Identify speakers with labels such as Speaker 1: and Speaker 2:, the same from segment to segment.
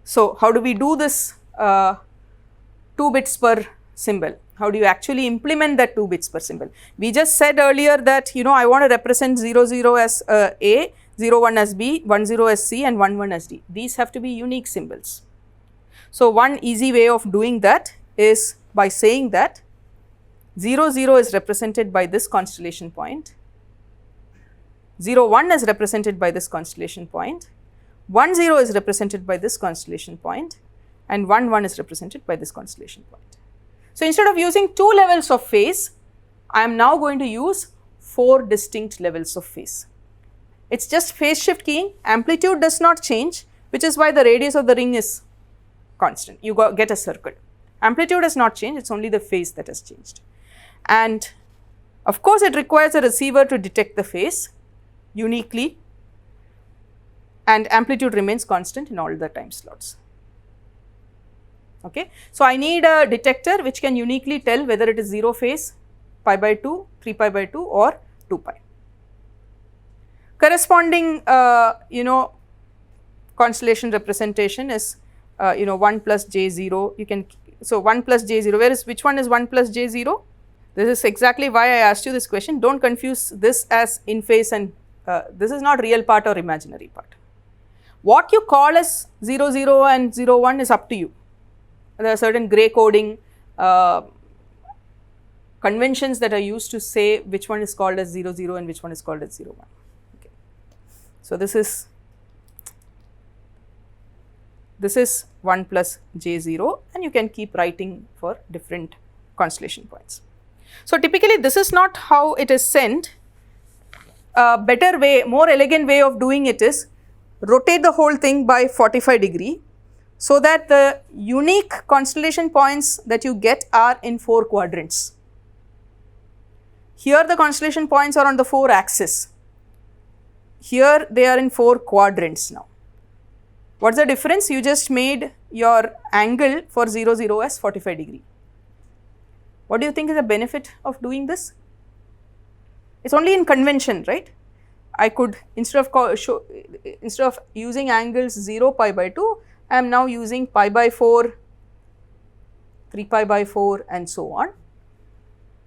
Speaker 1: So, how do we do this 2 bits per symbol? How do you actually implement that 2 bits per symbol? We just said earlier that I want to represent 0 0 as A, 0 1 as B, 1 0 as C and 1 1 as D. These have to be unique symbols. So, one easy way of doing that is by saying that 0 0 is represented by this constellation point, 0 1 is represented by this constellation point, 1 0 is represented by this constellation point and 1 1 is represented by this constellation point. So, instead of using 2 levels of phase, I am now going to use 4 distinct levels of phase. It is just phase shift keying, amplitude does not change, which is why the radius of the ring is constant, you get a circle. Amplitude has not changed, it is only the phase that has changed. And of course, it requires a receiver to detect the phase uniquely, and amplitude remains constant in all the time slots. Okay. So, I need a detector which can uniquely tell whether it is 0 phase, pi by 2, 3 pi by 2 or 2 pi. Corresponding constellation representation is 1 plus j 0, you can, so 1 plus j 0, which one is 1 plus j 0? This is exactly why I asked you this question. Do not confuse this as in phase and this is not real part or imaginary part. What you call as 0 0 and 0 1 is up to you. There are certain grey coding conventions that are used to say which one is called as 0 0 and which one is called as 0 1. Okay. So, this is 1 plus j 0 and you can keep writing for different constellation points. So, typically this is not how it is sent. A better way, more elegant way of doing it is rotate the whole thing by 45 degree, so that the unique constellation points that you get are in 4 quadrants. Here the constellation points are on the 4 axes, here they are in 4 quadrants now. What is the difference? You just made your angle for 0 0 as 45 degree. What do you think is the benefit of doing this? It is only in convention, right? I could, instead of using angles 0 pi by 2, I am now using pi by 4, 3 pi by 4 and so on.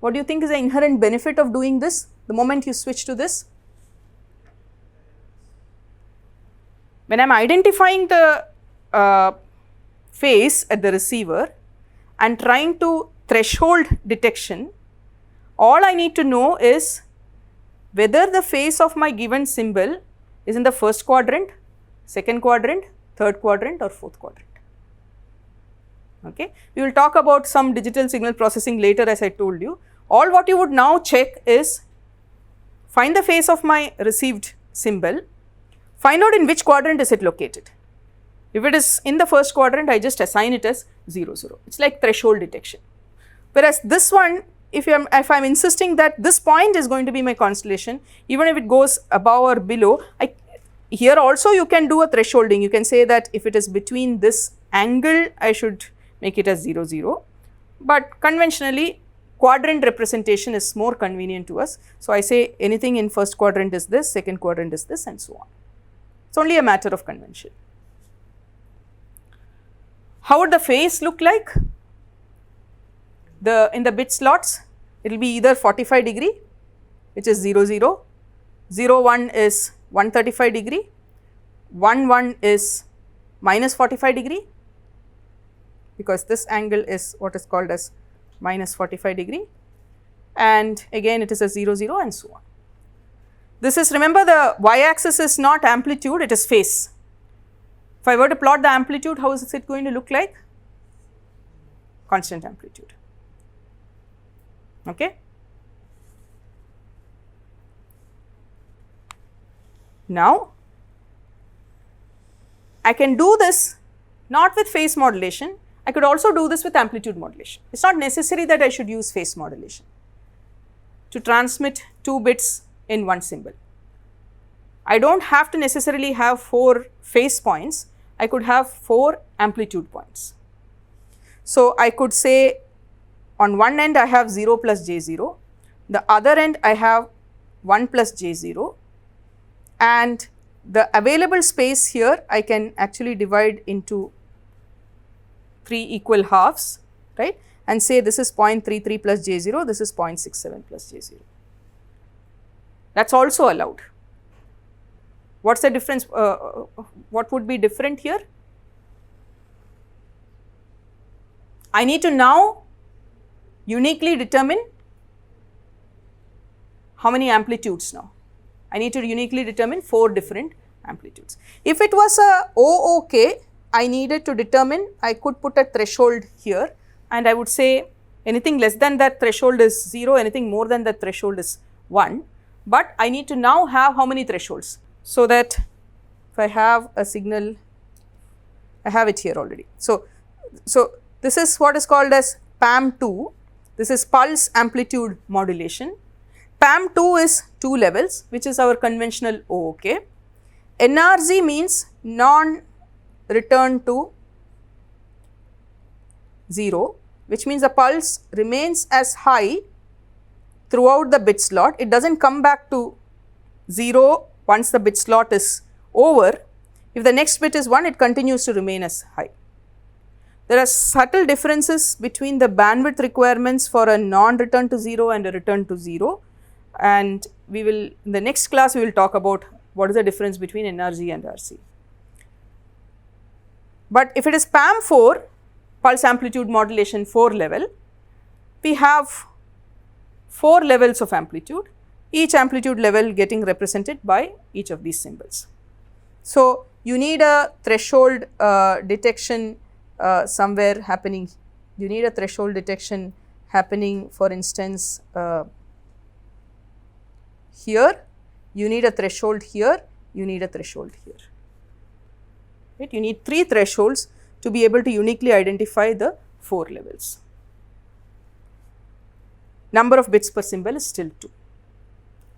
Speaker 1: What do you think is the inherent benefit of doing this the moment you switch to this? When I am identifying the phase at the receiver and trying to threshold detection, all I need to know is whether the phase of my given symbol is in the first quadrant, second quadrant, third quadrant or fourth quadrant. Okay. We will talk about some digital signal processing later, as I told you. All what you would now check is find the phase of my received symbol, find out in which quadrant is it located. If it is in the first quadrant, I just assign it as 0 0. It is like threshold detection. Whereas this one, if I am insisting that this point is going to be my constellation, even if it goes above or below, here also you can do a thresholding. You can say that if it is between this angle, I should make it as 0 0, but conventionally quadrant representation is more convenient to us. So, I say anything in first quadrant is this, second quadrant is this and so on. It is only a matter of convention. How would the phase look like? In the bit slots, it will be either 45 degree, which is 0 0, 0 1 is 135 degree, 1 1 is minus 45 degree, because this angle is what is called as minus 45 degree, and again it is a 0 0 and so on. This is, remember, the y axis is not amplitude, it is phase. If I were to plot the amplitude, how is it going to look like? Constant amplitude. Okay. Now, I can do this not with phase modulation, I could also do this with amplitude modulation. It is not necessary that I should use phase modulation to transmit 2 bits in one symbol. I do not have to necessarily have 4 phase points, I could have 4 amplitude points. So, I could say on one end I have 0 plus j 0, the other end I have 1 plus j 0, and the available space here I can actually divide into 3 equal halves, right, and say this is 0.33 plus J0, this is 0.67 plus J0. That is also allowed. What is the difference? What would be different here? I need to now uniquely determine how many amplitudes now. I need to uniquely determine 4 different amplitudes. If it was a OOK, I needed to determine, I could put a threshold here and I would say anything less than that threshold is 0, anything more than that threshold is 1. But I need to now have how many thresholds? So that if I have a signal, I have it here already. So this is what is called as PAM2. This is pulse amplitude modulation. PAM2 is 2 levels, which is our conventional OOK. NRZ means non-return to 0, which means the pulse remains as high throughout the bit slot. It does not come back to 0 once the bit slot is over. If the next bit is 1, it continues to remain as high. There are subtle differences between the bandwidth requirements for a non-return to 0 and a return to 0, and we will, in the next class, we will talk about what is the difference between NRZ and RC. But if it is PAM4, pulse amplitude modulation 4 level, we have 4 levels of amplitude, each amplitude level getting represented by each of these symbols. So, you need a threshold detection somewhere happening, you need a threshold detection happening, for instance, here, you need a threshold here, you need a threshold here, right. You need 3 thresholds to be able to uniquely identify the 4 levels. Number of bits per symbol is still 2.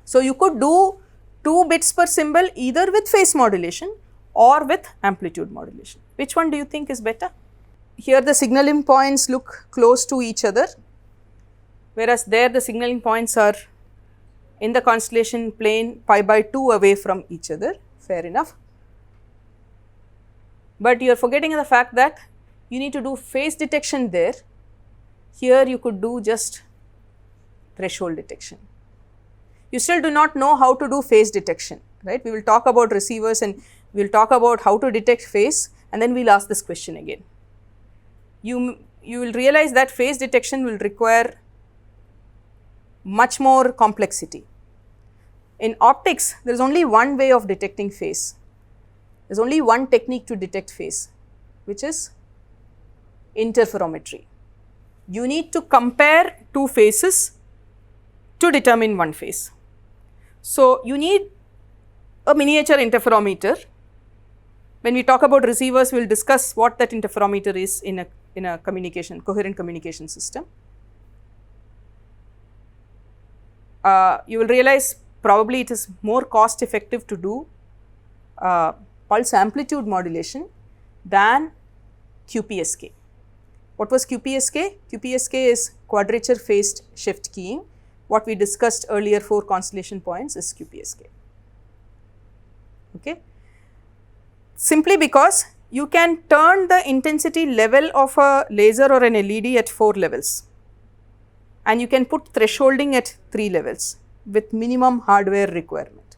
Speaker 1: So, you could do 2 bits per symbol either with phase modulation or with amplitude modulation. Which one do you think is better? Here the signaling points look close to each other, whereas there the signaling points are in the constellation plane pi by 2 away from each other, fair enough. But you are forgetting the fact that you need to do phase detection there. Here you could do just threshold detection. You still do not know how to do phase detection, right. We will talk about receivers and we will talk about how to detect phase, and then we will ask this question again. You will realize that phase detection will require much more complexity. In optics, there is only one way of detecting phase. There is only one technique to detect phase, which is interferometry. You need to compare 2 phases to determine one phase. So, you need a miniature interferometer. When we talk about receivers, we will discuss what that interferometer is in a coherent communication system. You will realize probably it is more cost effective to do pulse amplitude modulation than QPSK. What was QPSK? QPSK is quadrature phased shift keying. What we discussed earlier, 4 constellation points, is QPSK. Okay. Simply because you can turn the intensity level of a laser or an LED at 4 levels, and you can put thresholding at 3 levels with minimum hardware requirement.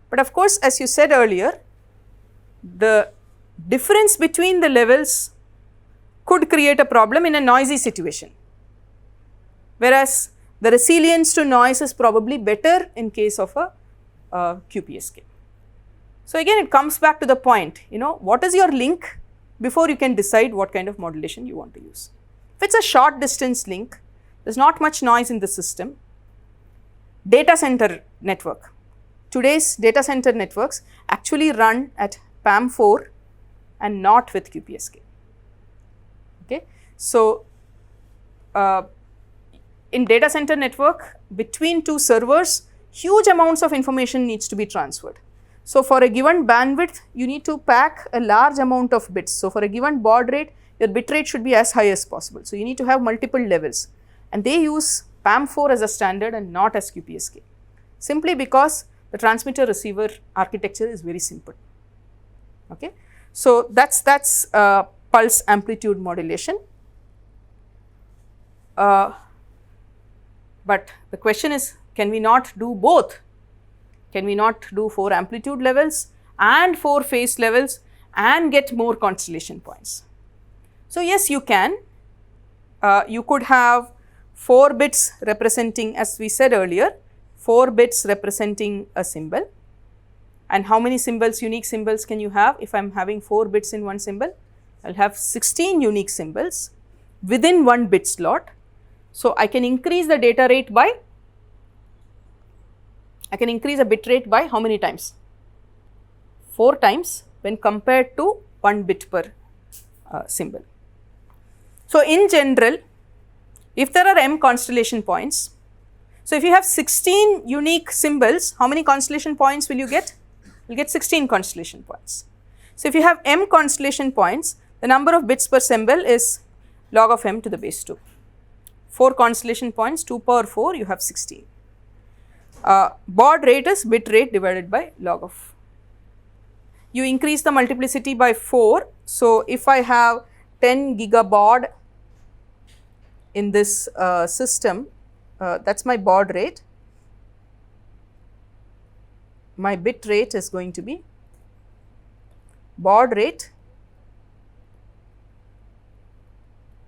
Speaker 1: But of course, as you said earlier, the difference between the levels could create a problem in a noisy situation, whereas the resilience to noise is probably better in case of a QPSK. So, again it comes back to the point, what is your link before you can decide what kind of modulation you want to use. If it is a short distance link, there is not much noise in the system. Data center network, today's data center networks actually run at PAM4 and not with QPSK. Okay. So, in data center network, between 2 servers, huge amounts of information needs to be transferred. So, for a given bandwidth, you need to pack a large amount of bits. So, for a given baud rate, your bit rate should be as high as possible. So, you need to have multiple levels, and they use PAM4 as a standard and not as QPSK, simply because the transmitter receiver architecture is very simple. Okay. So, that is pulse amplitude modulation. But the question is, can we not do both? Can we not do 4 amplitude levels and 4 phase levels and get more constellation points? So, yes, you can. You could have 4 bits representing, as we said earlier, 4 bits representing a symbol. And how many symbols, unique symbols can you have? If I am having 4 bits in one symbol, I will have 16 unique symbols within 1 bit slot. So, I can increase the data rate by, I can increase a bit rate by how many times? 4 times when compared to 1 bit per symbol. So, in general, if there are m constellation points, so if you have 16 unique symbols, how many constellation points will you get? You will get 16 constellation points. So, if you have m constellation points, the number of bits per symbol is log of m to the base 2. 4 constellation points, 2 power 4, you have 16. Baud rate is bit rate divided by log of. You increase the multiplicity by 4. So, if I have 10 gigabaud in this system, that is my baud rate. My bit rate is going to be baud rate,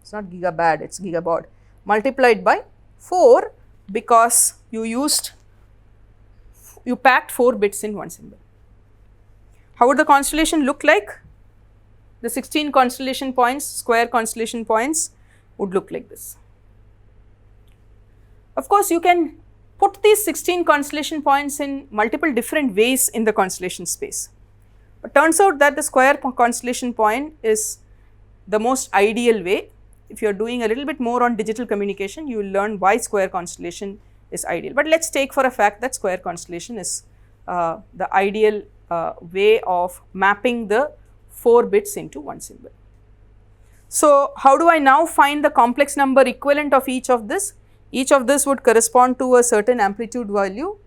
Speaker 1: it is not gigabad, it is gigabaud, multiplied by 4 because you packed 4 bits in one symbol. How would the constellation look like? The 16 constellation points, square constellation points would look like this. Of course, you can put these 16 constellation points in multiple different ways in the constellation space. But turns out that the square constellation point is the most ideal way. If you are doing a little bit more on digital communication, you will learn why square constellation is ideal. But let us take for a fact that square constellation is the ideal way of mapping the 4 bits into one symbol. So, how do I now find the complex number equivalent of each of this? Each of this would correspond to a certain amplitude value,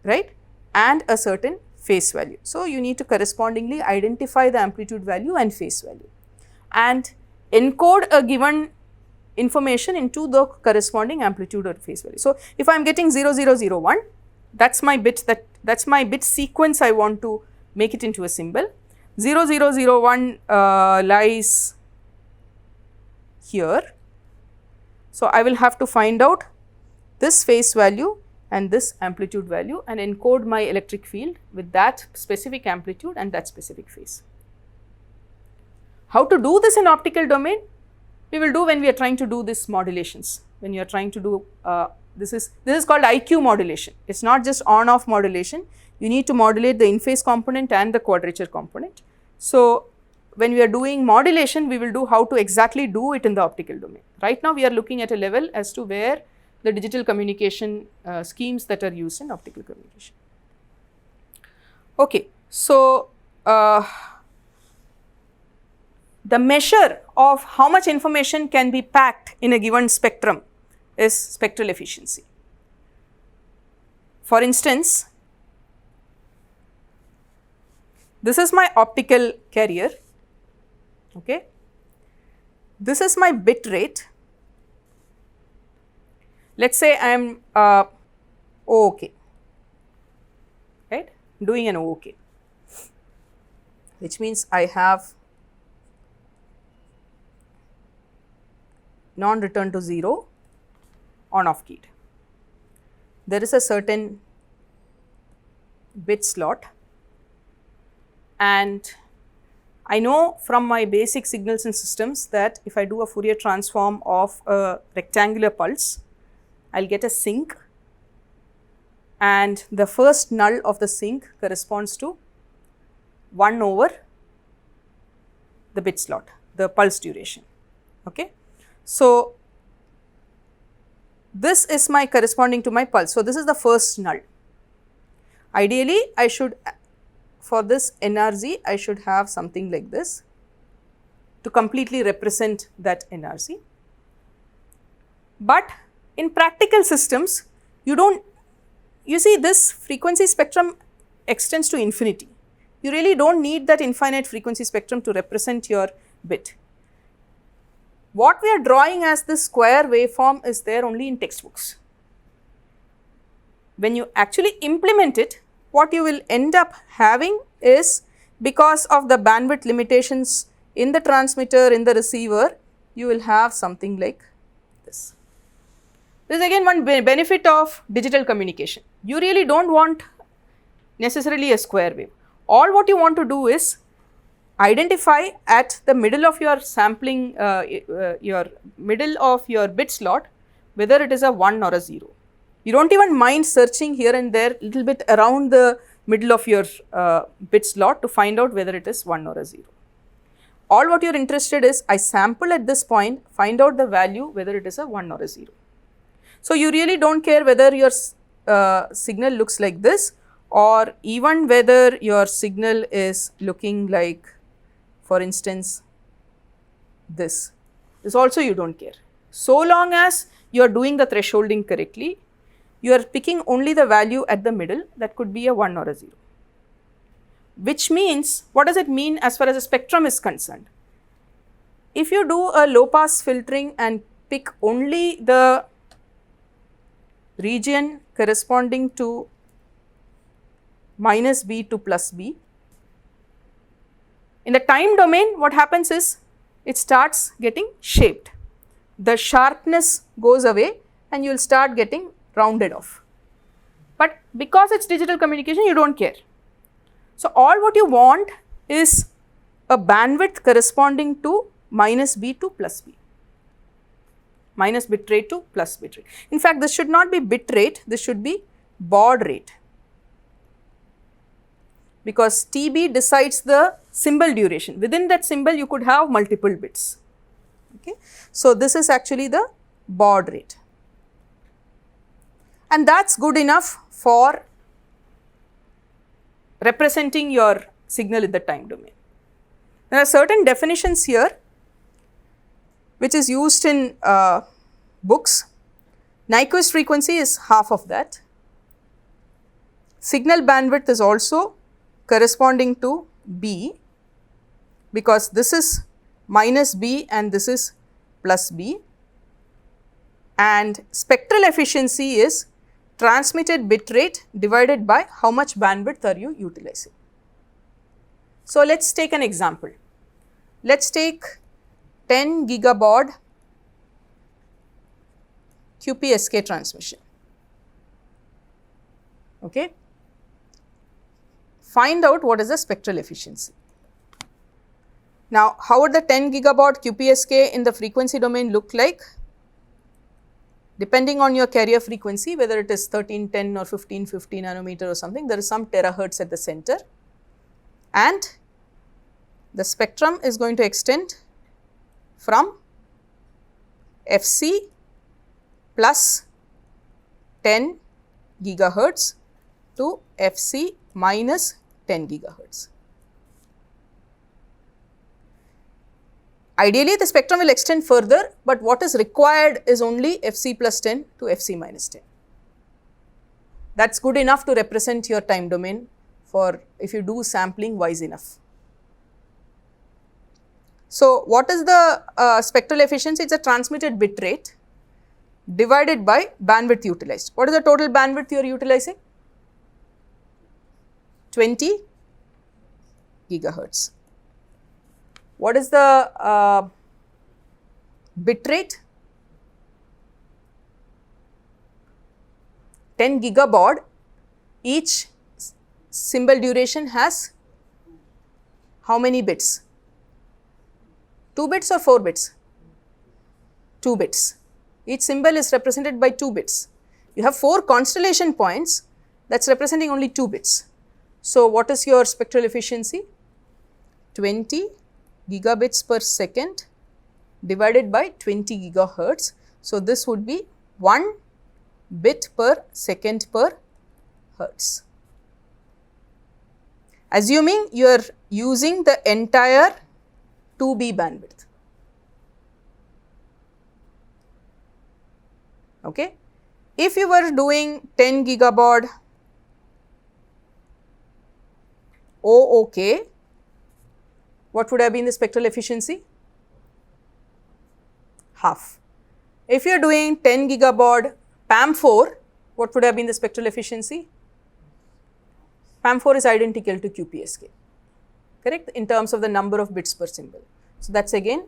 Speaker 1: right, and a certain phase value. So, you need to correspondingly identify the amplitude value and phase value and encode a given information into the corresponding amplitude or phase value. So, if I am getting 0001, that is my bit, that is my bit sequence I want to make it into a symbol. 0001 lies here. So, I will have to find out this phase value and this amplitude value and encode my electric field with that specific amplitude and that specific phase. How to do this in optical domain? We will do when we are trying to do this modulations, when you are trying to do this is called IQ modulation. It is not just on off modulation, you need to modulate the in phase component and the quadrature component. So, when we are doing modulation, we will do how to exactly do it in the optical domain. Right now, we are looking at a level as to where the digital communication schemes that are used in optical communication. Okay. So, the measure of how much information can be packed in a given spectrum is spectral efficiency. For instance, this is my optical carrier, okay. This is my bit rate. Let us say I am OOK, right, doing an OOK, which means I have non return to 0 on off keyed. There is a certain bit slot, and I know from my basic signals and systems that if I do a Fourier transform of a rectangular pulse, I will get a sink, and the first null of the sink corresponds to 1 over the bit slot, the pulse duration, okay. So, this is my corresponding to my pulse. So, this is the first null. Ideally, I should, for this NRZ, I should have something like this to completely represent that NRZ. But in practical systems, you see this frequency spectrum extends to infinity. You really do not need that infinite frequency spectrum to represent your bit. What we are drawing as this square waveform is there only in textbooks. When you actually implement it, what you will end up having is, because of the bandwidth limitations in the transmitter, in the receiver, you will have something like this. This is again one benefit of digital communication. You really do not want necessarily a square wave. All what you want to do is identify at the middle of your sampling, your middle of your bit slot, whether it is a 1 or a 0. You do not even mind searching here and there little bit around the middle of your bit slot to find out whether it is 1 or a 0. All what you are interested is, I sample at this point, find out the value whether it is a 1 or a 0. So, you really do not care whether your signal looks like this, or even whether your signal is looking like, for instance, this also you do not care. So long as you are doing the thresholding correctly, you are picking only the value at the middle, that could be a 1 or a 0. Which means, what does it mean as far as the spectrum is concerned? If you do a low pass filtering and pick only the region corresponding to minus B to plus B, in the time domain what happens is, it starts getting shaped. The sharpness goes away and you will start getting rounded off. But because it is digital communication, you do not care. So, all what you want is a bandwidth corresponding to minus B to plus B, minus bit rate to plus bit rate. In fact, this should not be bit rate, this should be baud rate, because TB decides the symbol duration. Within that symbol you could have multiple bits. Okay. So, this is actually the baud rate, and that is good enough for representing your signal in the time domain. There are certain definitions here which is used in books. Nyquist frequency is half of that. Signal bandwidth is also corresponding to B, because this is minus B and this is plus B, and spectral efficiency is transmitted bit rate divided by how much bandwidth are you utilizing. So, let us take an example. Let us take 10 gigabaud QPSK transmission. Okay. Find out what is the spectral efficiency. Now, how would the 10 gigabaud QPSK in the frequency domain look like? Depending on your carrier frequency, whether it is 1310 or 1550 nanometer or something, there is some terahertz at the center, and the spectrum is going to extend from Fc plus 10 gigahertz to Fc minus 10 gigahertz. Ideally, the spectrum will extend further, but what is required is only Fc plus 10 to Fc minus 10. That is good enough to represent your time domain for if you do sampling wise enough. So, what is the spectral efficiency? It is a transmitted bit rate divided by bandwidth utilized. What is the total bandwidth you are utilizing? 20 gigahertz. What is the bit rate? 10 gigabaud. Each symbol duration has how many bits? 2 bits or 4 bits? 2 bits. Each symbol is represented by 2 bits. You have 4 constellation points, that is representing only 2 bits. So, what is your spectral efficiency? 20 gigabits per second divided by 20 gigahertz. So, this would be 1 bit per second per hertz. Assuming you are using the entire 2B bandwidth. Okay. If you were doing 10 gigabaud OOK, what would have been the spectral efficiency? Half. If you are doing 10 gigabaud PAM4, what would have been the spectral efficiency? PAM4 is identical to QPSK, correct, in terms of the number of bits per symbol. So, that is again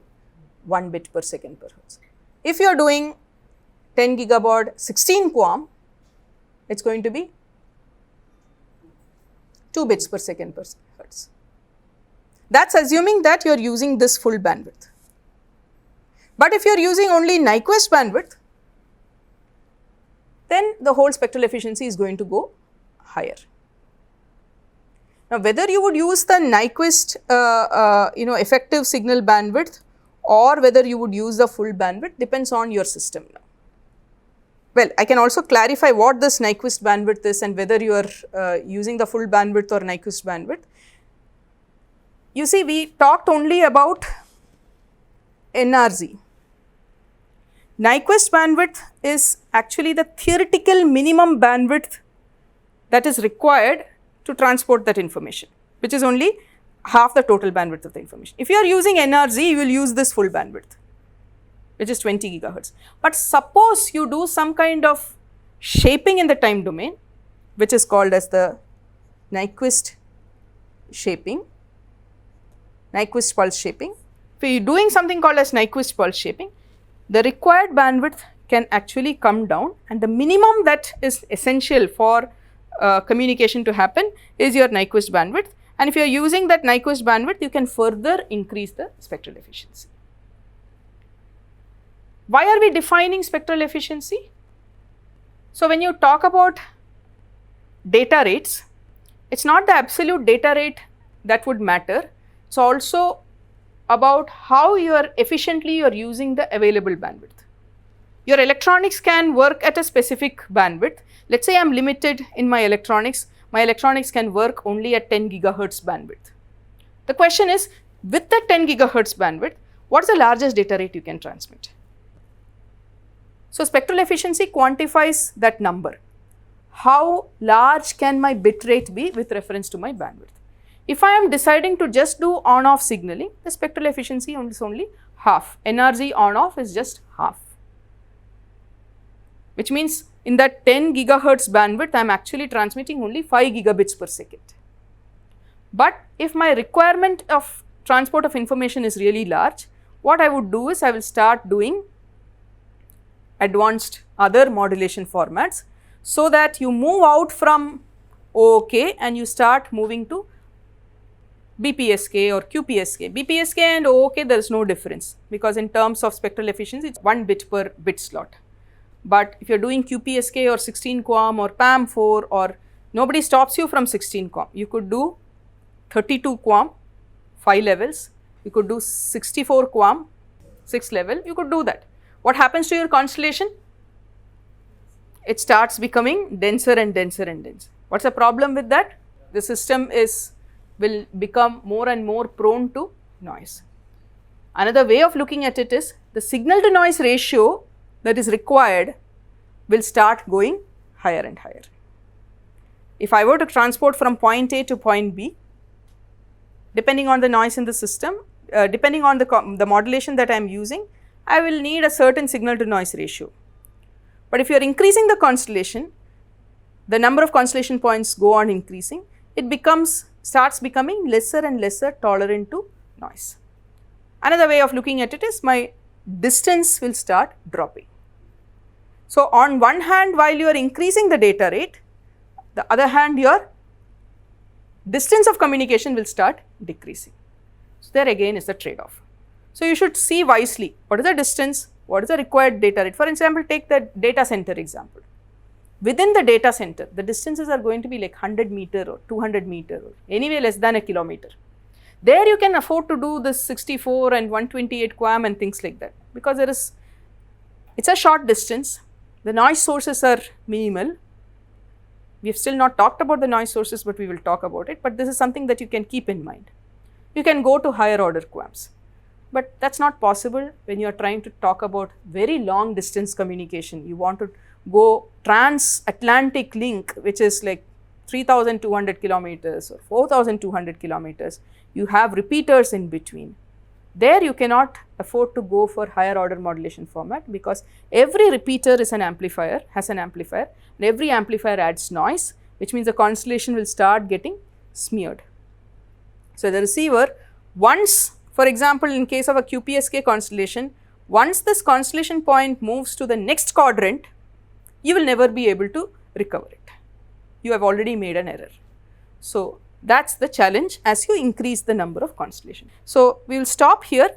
Speaker 1: 1 bit per second per hertz. If you are doing 10 gigabaud 16 QAM, it is going to be 2 bits per second per hertz. That is assuming that you are using this full bandwidth. But if you are using only Nyquist bandwidth, then the whole spectral efficiency is going to go higher. Now, whether you would use the Nyquist effective signal bandwidth or whether you would use the full bandwidth depends on your system now. Well, I can also clarify what this Nyquist bandwidth is and whether you are using the full bandwidth or Nyquist bandwidth. You see, we talked only about NRZ. Nyquist bandwidth is actually the theoretical minimum bandwidth that is required to transport that information, which is only half the total bandwidth of the information. If you are using NRZ, you will use this full bandwidth, which is 20 gigahertz. But suppose you do some kind of shaping in the time domain, which is called as the Nyquist shaping, Nyquist pulse shaping. If you are doing something called as Nyquist pulse shaping, the required bandwidth can actually come down, and the minimum that is essential for communication to happen is your Nyquist bandwidth, and if you are using that Nyquist bandwidth, you can further increase the spectral efficiency. Why are we defining spectral efficiency? So, when you talk about data rates, it is not the absolute data rate that would matter, it is also about how efficiently you are using the available bandwidth. Your electronics can work at a specific bandwidth. Let us say I am limited in my electronics can work only at 10 gigahertz bandwidth. The question is, with the 10 gigahertz bandwidth, what is the largest data rate you can transmit? So, spectral efficiency quantifies that number. How large can my bit rate be with reference to my bandwidth? If I am deciding to just do on-off signaling, the spectral efficiency is only half. NRZ on-off is just half, which means in that 10 gigahertz bandwidth, I am actually transmitting only 5 gigabits per second. But if my requirement of transport of information is really large, what I would do is I will start doing advanced other modulation formats, so that you move out from OOK and you start moving to BPSK or QPSK. BPSK and OOK, there is no difference, because in terms of spectral efficiency, it is 1 bit per bit slot. But if you are doing QPSK or 16 QAM or PAM4, or nobody stops you from 16 QAM, you could do 32 QAM, 5 levels, you could do 64 QAM, 6 level, you could do that. What happens to your constellation? It starts becoming denser and denser and denser. What is the problem with that? The system will become more and more prone to noise. Another way of looking at it is, the signal to noise ratio that is required will start going higher and higher. If I were to transport from point A to point B, depending on the noise in the system, depending on the modulation that I am using, I will need a certain signal to noise ratio. But if you are increasing the constellation, the number of constellation points go on increasing, it starts becoming lesser and lesser tolerant to noise. Another way of looking at it is, my distance will start dropping. So, on one hand, while you are increasing the data rate, the other hand, your distance of communication will start decreasing. So, there again is the trade-off. So, you should see wisely what is the distance, what is the required data rate. For example, take the data center example. Within the data center, the distances are going to be like 100 meter or 200 meter or anyway less than a kilometer. There you can afford to do this 64 and 128 QAM and things like that, because it's a short distance, the noise sources are minimal. We have still not talked about the noise sources, but we will talk about it, but this is something that you can keep in mind. You can go to higher order QAMs, but that is not possible when you are trying to talk about very long distance communication. You want to go transatlantic link, which is like 3200 kilometers or 4200 kilometers, you have repeaters in between. There you cannot afford to go for higher order modulation format, because every repeater is an amplifier, has an amplifier, and every amplifier adds noise, which means the constellation will start getting smeared. So, the receiver, once, for example, in case of a QPSK constellation, once this constellation point moves to the next quadrant, you will never be able to recover it. You have already made an error. So, that is the challenge as you increase the number of constellations. So, we will stop here.